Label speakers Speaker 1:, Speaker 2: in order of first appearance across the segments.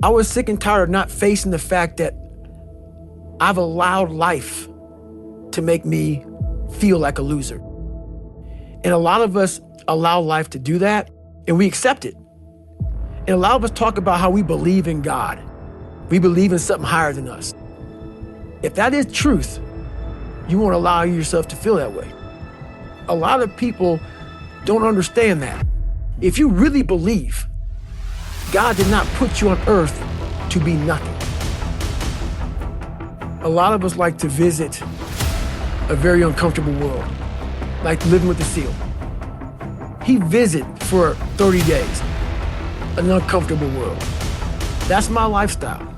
Speaker 1: I was sick and tired of not facing the fact that I've allowed life to make me feel like a loser. And a lot of us allow life to do that, and we accept it. And a lot of us talk about how we believe in God. We believe in something higher than us. If that is truth, you won't allow yourself to feel that way. A lot of people don't understand that. If you really believe, God did not put you on earth to be nothing. A lot of us like to visit a very uncomfortable world, like living with the seal. He visited for 30 days, an uncomfortable world. That's my lifestyle.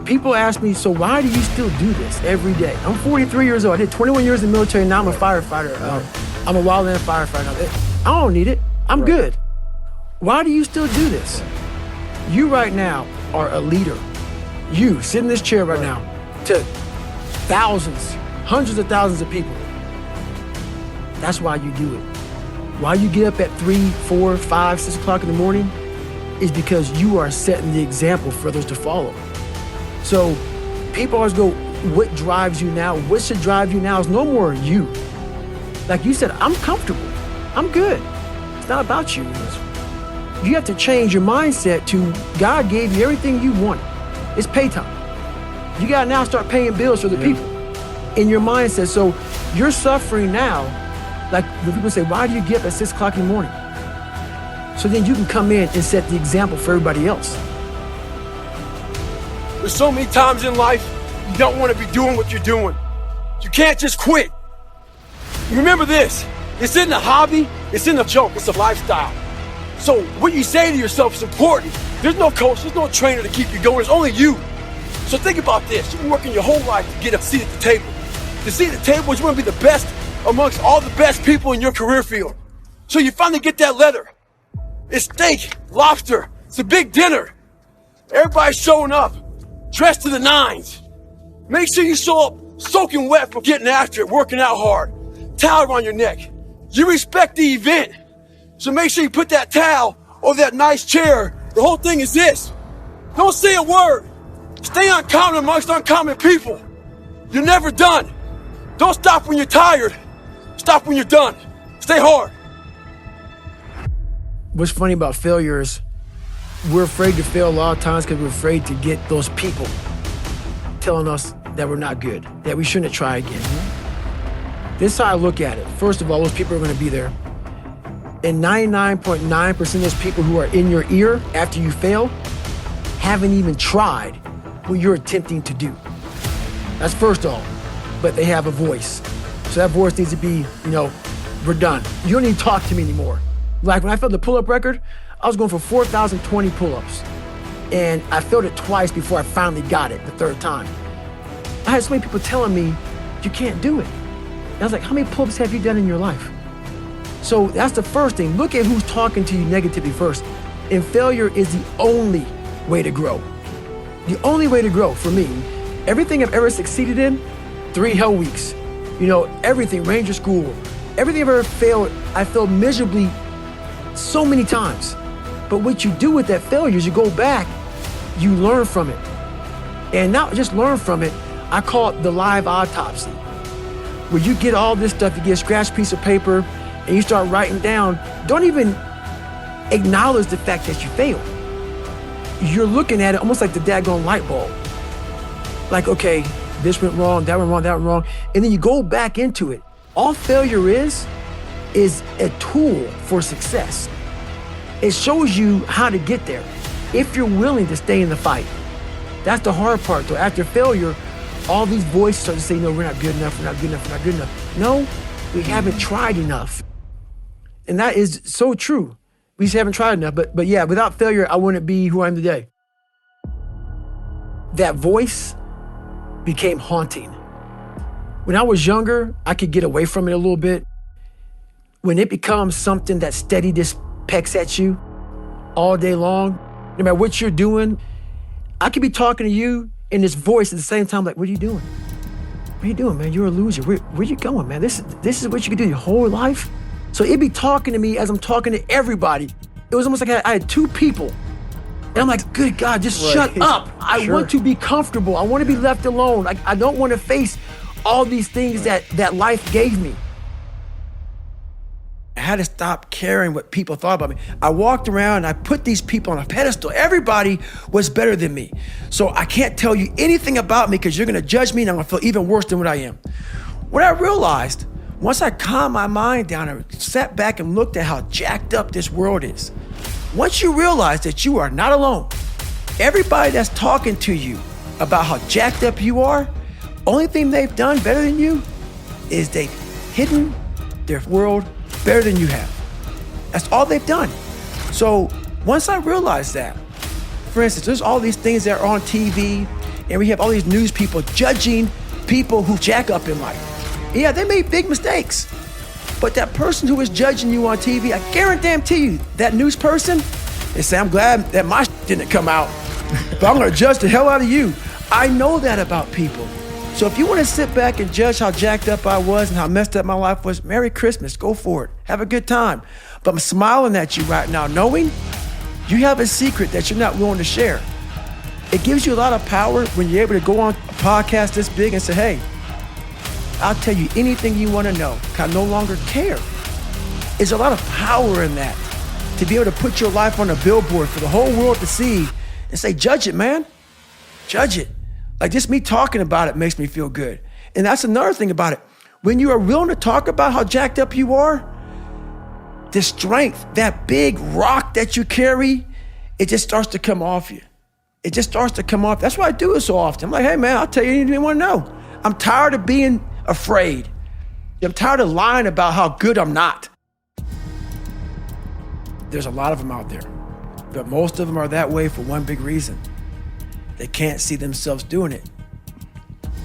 Speaker 1: People ask me, so why do you still do this every day? I'm 43 years old. I did 21 years in the military, now I'm a firefighter. I'm a wildland firefighter. I don't need it. I'm good. Why do you still do this? You right now are a leader. You, sit in this chair right now, to thousands, hundreds of thousands of people. That's why you do it. Why you get up at 3, 4, 5, 6 o'clock in the morning is because you are setting the example for others to follow. So people always go, what drives you now? What should drive you now is no more you. Like you said, I'm comfortable. I'm good. It's not about you. You have to change your mindset to God gave you everything you want. It's pay time. You gotta now start paying bills for the people in your mindset. So you're suffering now. Like when people say, why do you get up at 6 o'clock in the morning? So then you can come in and set the example for everybody else.
Speaker 2: There's so many times in life you don't want to be doing what you're doing. You can't just quit. Remember this, it's in the hobby, it's in the joke, it's a lifestyle. So what you say to yourself is important. There's no coach, there's no trainer to keep you going, it's only you. So think about this, you've been working your whole life to get a seat at the table. The seat at the table is you want to be the best amongst all the best people in your career field. So you finally get that letter. It's steak, lobster, it's a big dinner. Everybody's showing up, dressed to the nines. Make sure you show up soaking wet from getting after it, working out hard. Towel around your neck. You respect the event. So make sure you put that towel over that nice chair. The whole thing is this. Don't say a word. Stay uncommon amongst uncommon people. You're never done. Don't stop when you're tired. Stop when you're done. Stay hard.
Speaker 1: What's funny about failure is we're afraid to fail a lot of times because we're afraid to get those people telling us that we're not good, that we shouldn't try again. This is how I look at it. First of all, those people are going to be there. And 99.9% of those people who are in your ear after you fail haven't even tried what you're attempting to do. That's first off. But they have a voice. So that voice needs to be, we're done. You don't need to talk to me anymore. Like when I failed the pull-up record, I was going for 4,020 pull-ups. And I failed it twice before I finally got it the third time. I had so many people telling me, you can't do it. And I was like, how many pull-ups have you done in your life? So that's the first thing. Look at who's talking to you negatively first. And failure is the only way to grow. The only way to grow for me. Everything I've ever succeeded in, 3 hell weeks. Everything, Ranger School, everything I've ever failed, I failed miserably so many times. But what you do with that failure is you go back, you learn from it. And not just learn from it, I call it the live autopsy. Where you get all this stuff, you get a scratched piece of paper, and you start writing down, don't even acknowledge the fact that you failed. You're looking at it almost like the daggone light bulb. Like, okay, this went wrong, that went wrong, that went wrong. And then you go back into it. All failure is a tool for success. It shows you how to get there if you're willing to stay in the fight. That's the hard part, though. After failure, all these voices start to say, no, we're not good enough, we're not good enough, we're not good enough. No, we haven't tried enough. And that is so true. We just haven't tried enough. But yeah, without failure, I wouldn't be who I am today. That voice became haunting. When I was younger, I could get away from it a little bit. When it becomes something that steady just pecks at you all day long, no matter what you're doing, I could be talking to you in this voice at the same time, like, what are you doing? What are you doing, man? You're a loser. Where you going, man? This is what you can do your whole life? So it'd be talking to me as I'm talking to everybody. It was almost like I had 2 people And I'm like, good God, just
Speaker 2: Right.
Speaker 1: shut up. I
Speaker 2: Sure.
Speaker 1: want to be comfortable. I want to be left alone. Like, I don't want to face all these things that life gave me. I had to stop caring what people thought about me. I walked around and I put these people on a pedestal. Everybody was better than me. So I can't tell you anything about me because you're gonna judge me and I'm gonna feel even worse than what I am. What I realized, once I calmed my mind down and sat back and looked at how jacked up this world is, once you realize that you are not alone, everybody that's talking to you about how jacked up you are, only thing they've done better than you is they've hidden their world better than you have. That's all they've done. So once I realized that, for instance, there's all these things that are on TV and we have all these news people judging people who jack up in life. Yeah, they made big mistakes. But that person who is judging you on TV, I guarantee you, that news person, they say, I'm glad that my didn't come out, but I'm gonna judge the hell out of you. I know that about people. So if you wanna sit back and judge how jacked up I was and how messed up my life was, Merry Christmas, go for it, have a good time. But I'm smiling at you right now, knowing you have a secret that you're not willing to share. It gives you a lot of power when you're able to go on a podcast this big and say, hey, I'll tell you anything you want to know. I no longer care. There's a lot of power in that. To be able to put your life on a billboard for the whole world to see and say, judge it, man. Judge it. Like just me talking about it makes me feel good. And that's another thing about it. When you are willing to talk about how jacked up you are, the strength, that big rock that you carry, it just starts to come off you. It just starts to come off. That's why I do it so often. I'm like, hey man, I'll tell you anything you want to know. I'm tired of being afraid. I'm tired of lying about how good I'm not. There's a lot of them out there, but most of them are that way for one big reason. They can't see themselves doing it.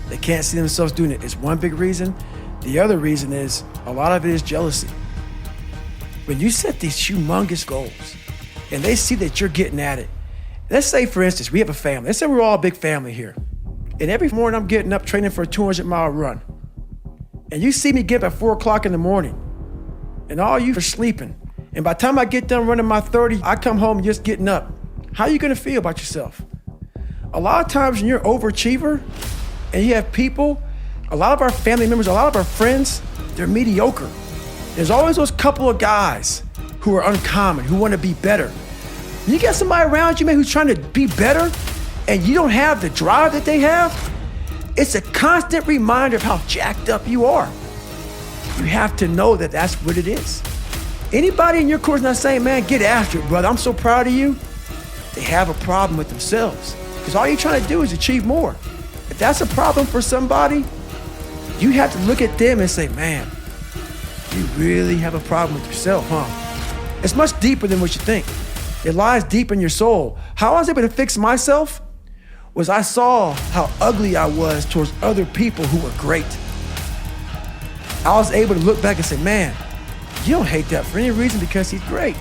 Speaker 1: They can't see themselves doing it. It's one big reason. The other reason is a lot of it is jealousy. When you set these humongous goals and they see that you're getting at it, let's say, for instance, we have a family. Let's say we're all a big family here. And every morning I'm getting up training for a 200-mile run. And you see me get up at 4 o'clock in the morning and all you are sleeping. And by the time I get done running my 30, I come home just getting up. How are you gonna feel about yourself? A lot of times when you're an overachiever and you have people, a lot of our family members, a lot of our friends, they're mediocre. There's always those couple of guys who are uncommon, who wanna be better. You get somebody around you, man, who's trying to be better and you don't have the drive that they have, it's a constant reminder of how jacked up you are. You have to know that that's what it is. Anybody in your course not saying, man, get after it, brother, I'm so proud of you, they have a problem with themselves. Because all you're trying to do is achieve more. If that's a problem for somebody, you have to look at them and say, man, you really have a problem with yourself, huh? It's much deeper than what you think. It lies deep in your soul. How I was able to fix myself was I saw how ugly I was towards other people who were great. I was able to look back and say, man, you don't hate that for any reason because he's great.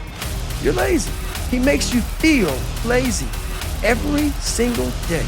Speaker 1: You're lazy. He makes you feel lazy every single day.